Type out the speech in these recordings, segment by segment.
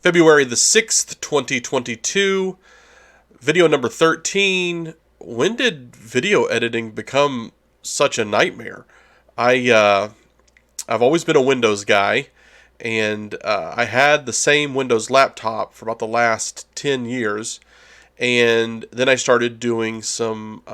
February the 6th, 2022, video number 13. When did video editing become such a nightmare? I've always been a Windows guy, and I had the same Windows laptop for about the last 10 years, and then I started doing some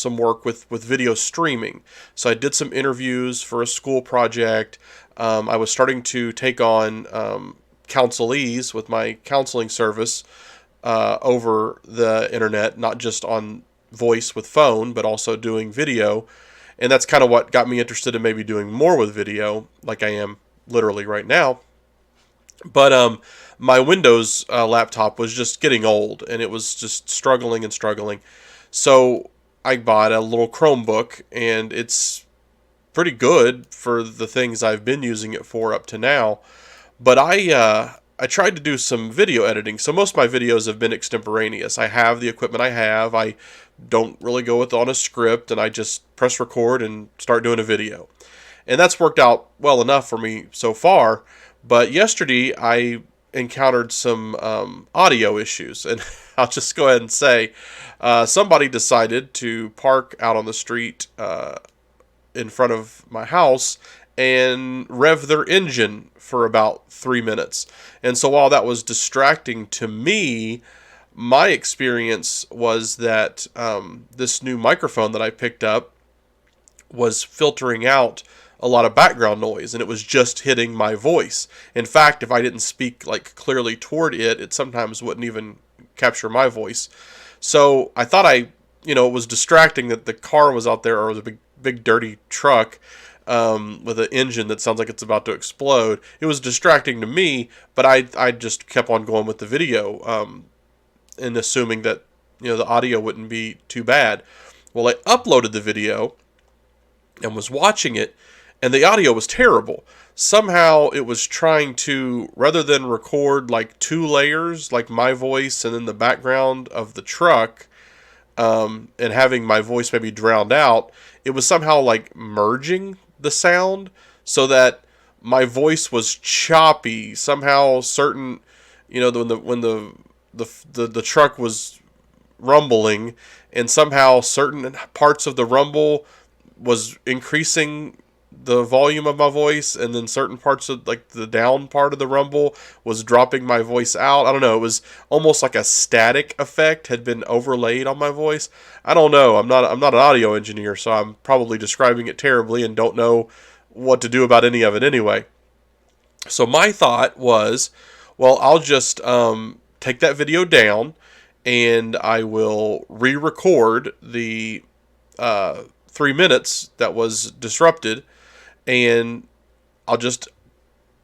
work with video streaming. So I did some interviews for a school project. I was starting to take on counselees with my counseling service over the internet, not just on voice with phone, but also doing video. And that's kind of what got me interested in maybe doing more with video, like I am literally right now. But my Windows laptop was just getting old, and it was just struggling and struggling. So I bought a little Chromebook, and it's pretty good for the things I've been using it for up to now. But I tried to do some video editing. So most of my videos have been extemporaneous. I have the equipment I have. I don't really go with on a script, and I just press record and start doing a video. And that's worked out well enough for me so far. But yesterday I encountered some audio issues, and I'll just go ahead and say somebody decided to park out on the street in front of my house and rev their engine for about 3 minutes. And so while that was distracting to me, my experience was that this new microphone that I picked up was filtering out a lot of background noise, and it was just hitting my voice. In fact, if I didn't speak like clearly toward it, it sometimes wouldn't even capture my voice. So I thought it was distracting that the car was out there, or the big dirty truck with an engine that sounds like it's about to explode. It was distracting to me, but I just kept on going with the video and assuming that the audio wouldn't be too bad. Well, I uploaded the video and was watching it, and the audio was terrible. Somehow it was trying to, rather than record like two layers, like my voice and then the background of the truck, and having my voice maybe drowned out, it was somehow like merging the sound so that my voice was choppy. Somehow certain, when the truck was rumbling, and somehow certain parts of the rumble was increasing the volume of my voice, and then certain parts of like the down part of the rumble was dropping my voice out. I don't know. It was almost like a static effect had been overlaid on my voice. I don't know. I'm not an audio engineer, so I'm probably describing it terribly and don't know what to do about any of it anyway. So my thought was, well, I'll just take that video down, and I will re-record the 3 minutes that was disrupted, and I'll just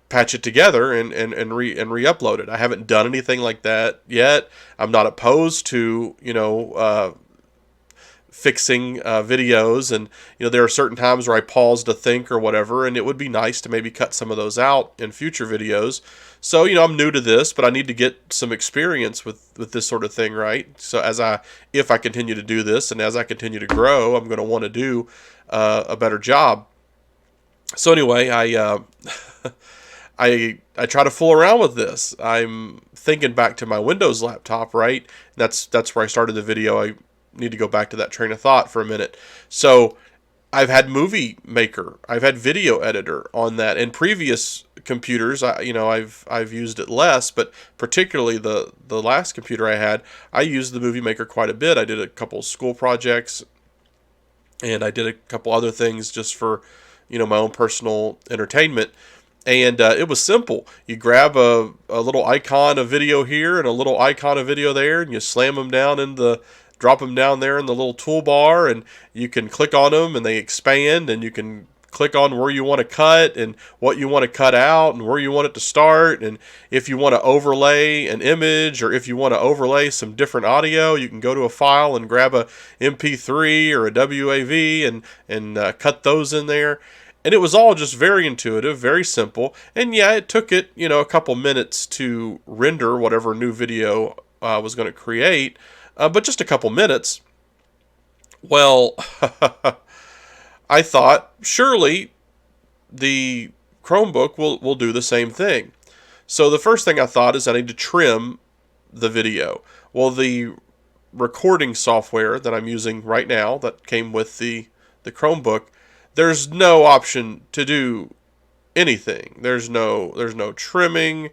patch it together and re-upload it. I haven't done anything like that yet. I'm not opposed to fixing videos, and there are certain times where I pause to think or whatever, and it would be nice to maybe cut some of those out in future videos. So I'm new to this, but I need to get some experience with this sort of thing, right? So if I continue to do this, and as I continue to grow, I'm going to want to do a better job. So anyway, I try to fool around with this. I'm thinking back to my Windows laptop, right? That's where I started the video. I need to go back to that train of thought for a minute. So I've had Movie Maker, I've had Video Editor on that. In previous computers, I've used it less, but particularly the last computer I had, I used the Movie Maker quite a bit. I did a couple school projects, and I did a couple other things just for my own personal entertainment. And it was simple. You grab a little icon of video here and a little icon of video there, and you slam them down drop them down there in the little toolbar, and you can click on them and they expand, and you can click on where you want to cut and what you want to cut out and where you want it to start. And if you want to overlay an image, or if you want to overlay some different audio, you can go to a file and grab a MP3 or a WAV and cut those in there. And it was all just very intuitive, very simple. And yeah, it took it, a couple minutes to render whatever new video I was going to create, but just a couple minutes. Well, I thought surely the Chromebook will do the same thing. So the first thing I thought is I need to trim the video. Well, the recording software that I'm using right now that came with the Chromebook, there's no option to do anything. There's no trimming.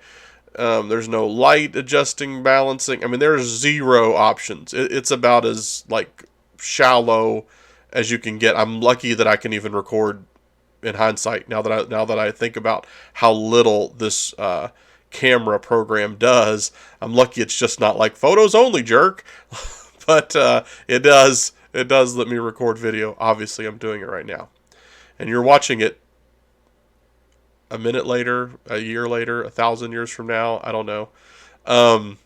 There's no light adjusting, balancing. I mean, there's zero options. It's about as like shallow as you can get. I'm lucky that I can even record in hindsight. Now that I think about how little this camera program does, I'm lucky it's just not like photos only, jerk. But it does let me record video. Obviously, I'm doing it right now, and you're watching it a minute later, a year later, 1,000 years from now. I don't know. Um,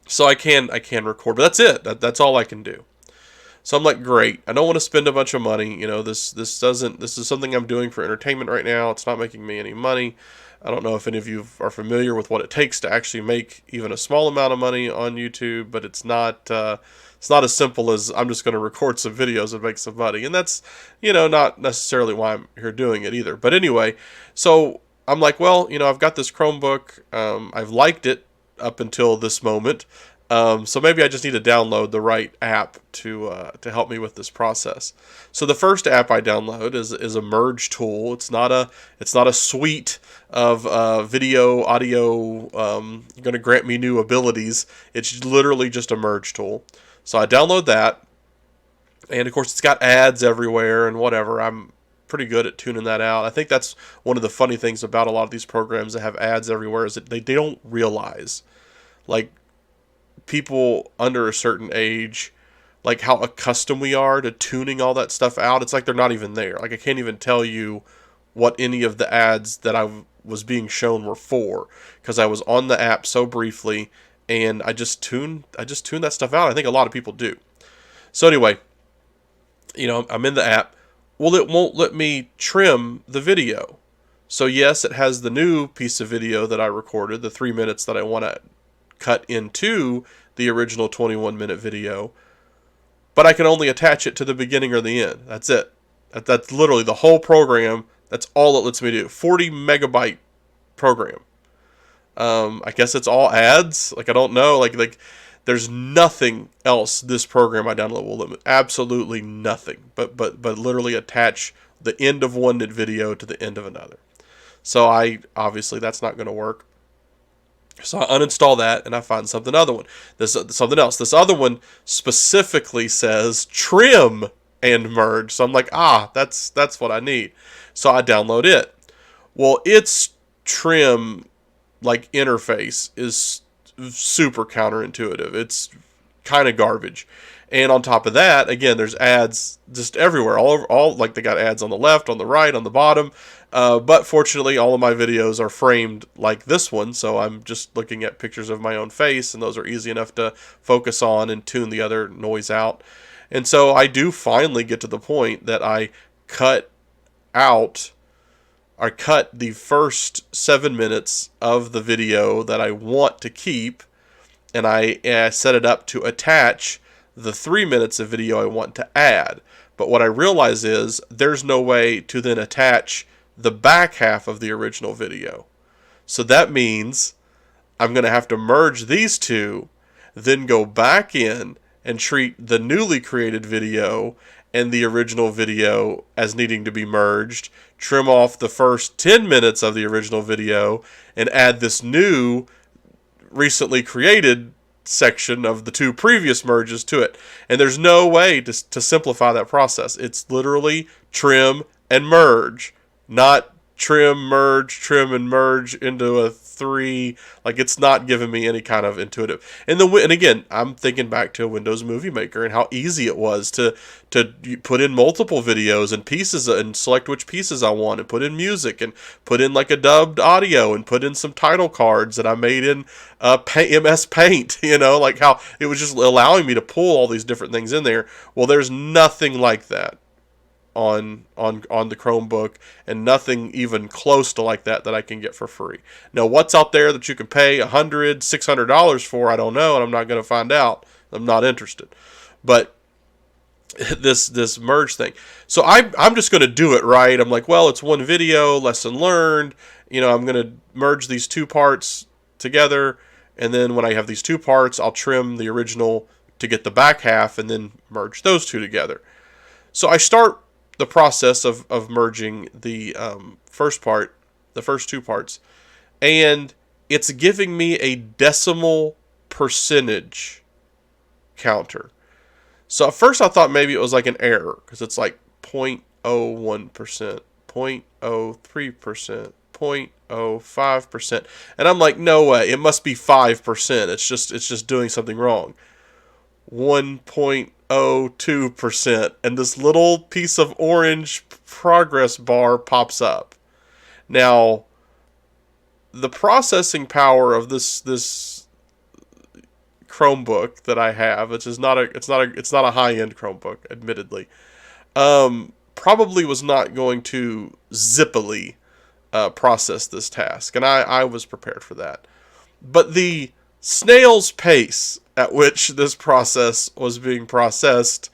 so I can record, but that's it. That's all I can do. So I'm like, great. I don't want to spend a bunch of money. This is something I'm doing for entertainment right now. It's not making me any money. I don't know if any of you are familiar with what it takes to actually make even a small amount of money on YouTube, but it's not as simple as I'm just going to record some videos and make some money. And that's, not necessarily why I'm here doing it either. But anyway, so I'm like, well, I've got this Chromebook. I've liked it up until this moment. So maybe I just need to download the right app to help me with this process. So the first app I download is a merge tool. It's not a suite of video, audio, going to grant me new abilities. It's literally just a merge tool. So I download that, and of course it's got ads everywhere and whatever. I'm pretty good at tuning that out. I think that's one of the funny things about a lot of these programs that have ads everywhere is that they don't realize, like, people under a certain age, like how accustomed we are to tuning all that stuff out. It's like they're not even there. Like I can't even tell you what any of the ads that I was being shown were for, because I was on the app so briefly, and I just tuned that stuff out. I think a lot of people do. So anyway, I'm in the app. Well, it won't let me trim the video. So yes, it has the new piece of video that I recorded, the 3 minutes that I want to cut into the original 21-minute video, but I can only attach it to the beginning or the end. That's it. That's literally the whole program. That's all it lets me do. 40 megabyte program. I guess it's all ads. Like I don't know. Like there's nothing else this program I download will limit. Absolutely nothing. But literally attach the end of one video to the end of another. So obviously that's not going to work. So I uninstall that and I find something else. This other one specifically says trim and merge. So I'm like, that's what I need. So I download it. Well, its trim interface is super counterintuitive. It's kind of garbage. And on top of that, again, there's ads just everywhere. All like they got ads on the left, on the right, on the bottom. But fortunately, all of my videos are framed like this one, so I'm just looking at pictures of my own face, and those are easy enough to focus on and tune the other noise out. And so I do finally get to the point that I cut the first 7 minutes of the video that I want to keep, and I set it up to attach the 3 minutes of video I want to add. But what I realize is there's no way to then attach the back half of the original video. So that means I'm going to have to merge these two, then go back in and treat the newly created video and the original video as needing to be merged, trim off the first 10 minutes of the original video, and add this new recently created section of the two previous merges to it. And there's no way to simplify that process. It's literally trim and merge, not trim, and merge into a 3. Like, it's not giving me any kind of intuitive. And again, I'm thinking back to Windows Movie Maker and how easy it was to put in multiple videos and pieces and select which pieces I want, and put in music and put in like a dubbed audio and put in some title cards that I made in MS Paint, like how it was just allowing me to pull all these different things in there. Well, there's nothing like that on the Chromebook, and nothing even close to like that I can get for free. Now, what's out there that you can pay $100, $600 for, I don't know, and I'm not going to find out. I'm not interested. But this merge thing. So I'm just going to do it right. I'm like, well, it's one video, lesson learned. I'm going to merge these two parts together, and then when I have these two parts, I'll trim the original to get the back half, and then merge those two together. So I start the process of merging the first part, the first two parts, and it's giving me a decimal percentage counter. So at first I thought maybe it was like an error because it's like 0.01%, 0.03%, 0.05%. And I'm like, no way, it must be 5%. It's just doing something wrong. 1.02%, and this little piece of orange progress bar pops up. Now, the processing power of this Chromebook that I have, which is not a high end Chromebook, admittedly, probably was not going to zippily process this task, and I was prepared for that. But the snail's pace at which this process was being processed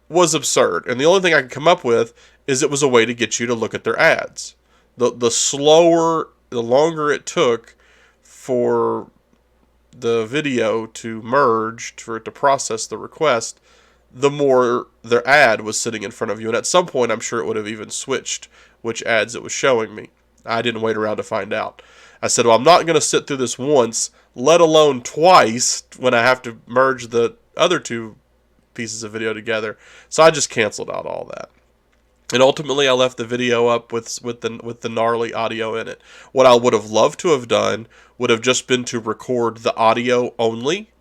was absurd, and the only thing I could come up with is it was a way to get you to look at their ads. The longer it took for the video to merge, for it to process the request, the more their ad was sitting in front of you. And at some point, I'm sure it would have even switched which ads it was showing me. I didn't wait around to find out. I said, well, I'm not going to sit through this once, let alone twice, when I have to merge the other two pieces of video together. So I just canceled out all that. And ultimately, I left the video up with the gnarly audio in it. What I would have loved to have done would have just been to record the audio only.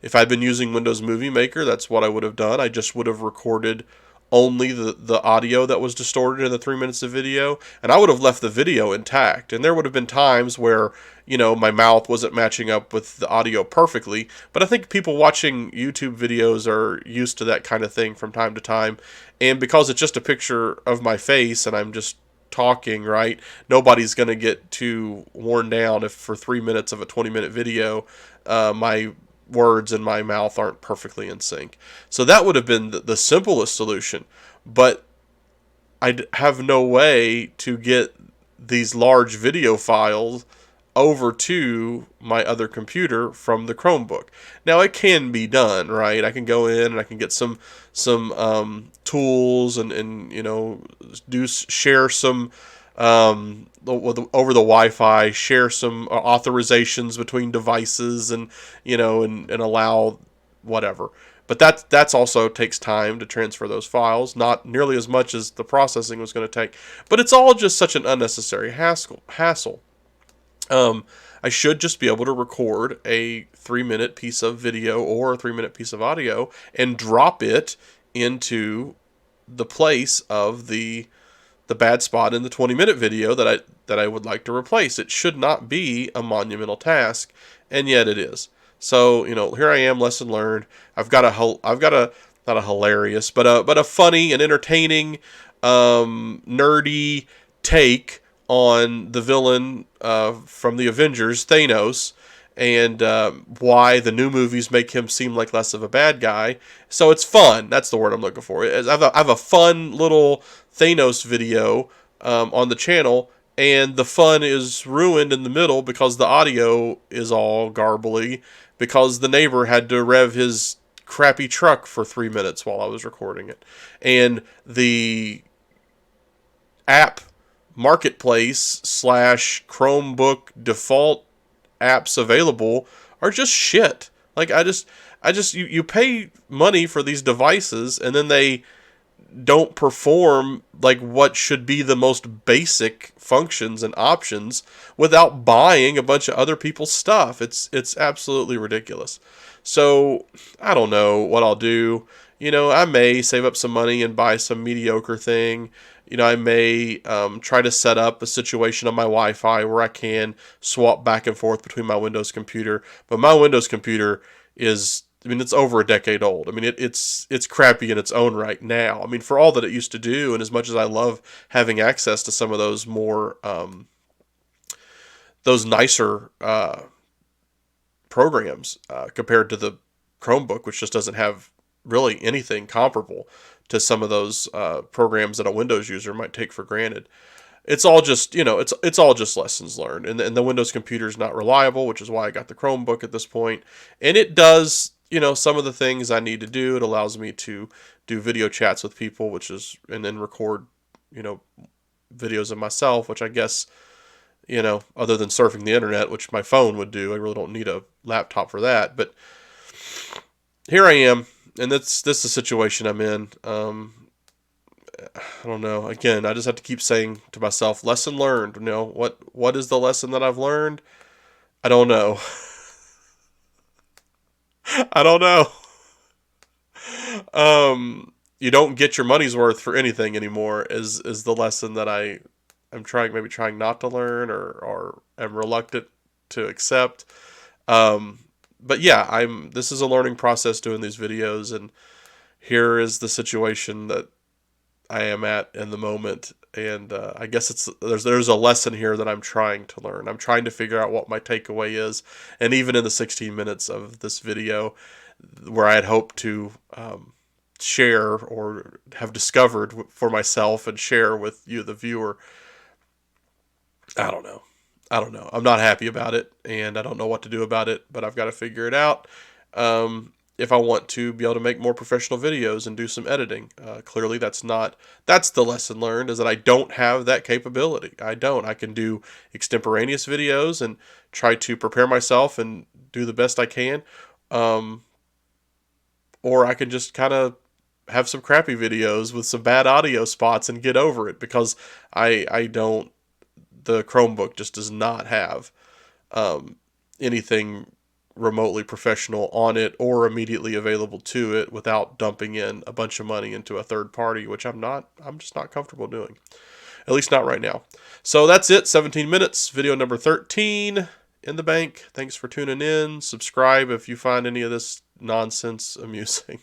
If I'd been using Windows Movie Maker, that's what I would have done. I just would have recorded only the audio that was distorted in the 3 minutes of video, and I would have left the video intact. And there would have been times where, my mouth wasn't matching up with the audio perfectly, but I think people watching YouTube videos are used to that kind of thing from time to time. And because it's just a picture of my face and I'm just talking, right, nobody's going to get too worn down if for 3 minutes of a 20-minute video, my words in my mouth aren't perfectly in sync. So that would have been the simplest solution. But I have no way to get these large video files over to my other computer from the Chromebook. Now it can be done, right? I can go in and I can get some tools and share some over the Wi-Fi, share some authorizations between devices, and allow whatever. But that's also takes time to transfer those files, not nearly as much as the processing was going to take. But it's all just such an unnecessary hassle. I should just be able to record a 3-minute piece of video or a 3-minute piece of audio and drop it into the place of the bad spot in the 20-minute video that I would like to replace. It should not be a monumental task, and yet it is. So here I am, lesson learned. I've got a not a hilarious, but a funny and entertaining, nerdy take on the villain from the Avengers, Thanos, and why the new movies make him seem like less of a bad guy. So it's fun. That's the word I'm looking for. I have a fun little Thanos video on the channel, and the fun is ruined in the middle because the audio is all garbly because the neighbor had to rev his crappy truck for 3 minutes while I was recording it. And the app marketplace / Chromebook default apps available are just shit. Like you pay money for these devices and then they don't perform like what should be the most basic functions and options without buying a bunch of other people's stuff. It's absolutely ridiculous. So I don't know what I'll do. I may save up some money and buy some mediocre thing. I may try to set up a situation on my Wi-Fi where I can swap back and forth between my Windows computer. But my Windows computer is, it's over a decade old. It's crappy in its own right now. For all that it used to do, and as much as I love having access to some of those more, those nicer programs compared to the Chromebook, which just doesn't have really anything comparable to some of those programs that a Windows user might take for granted. It's all just, it's all just lessons learned. And the Windows computer is not reliable, which is why I got the Chromebook at this point. And it does, some of the things I need to do. It allows me to do video chats with people, and then record, videos of myself, which I guess, other than surfing the internet, which my phone would do. I really don't need a laptop for that. But here I am, and this is the situation I'm in. I don't know. Again, I just have to keep saying to myself, lesson learned. What is the lesson that I've learned? I don't know. I don't know. You don't get your money's worth for anything anymore is the lesson that I'm trying not to learn, or am reluctant to accept. But yeah, this is a learning process doing these videos, and here is the situation that I am at in the moment. And I guess there's a lesson here that I'm trying to learn. I'm trying to figure out what my takeaway is. And even in the 16 minutes of this video, where I had hoped to share or have discovered for myself and share with you, the viewer, I don't know. I'm not happy about it, and I don't know what to do about it, but I've got to figure it out. If I want to be able to make more professional videos and do some editing. Clearly that's the lesson learned, is that I don't have that capability. I can do extemporaneous videos and try to prepare myself and do the best I can. Or I can just kind of have some crappy videos with some bad audio spots and get over it, because the Chromebook just does not have anything remotely professional on it or immediately available to it without dumping in a bunch of money into a third party, which I'm just not comfortable doing. At least not right now. So that's it. 17 minutes. Video number 13 in the bank. Thanks for tuning in. Subscribe if you find any of this nonsense amusing.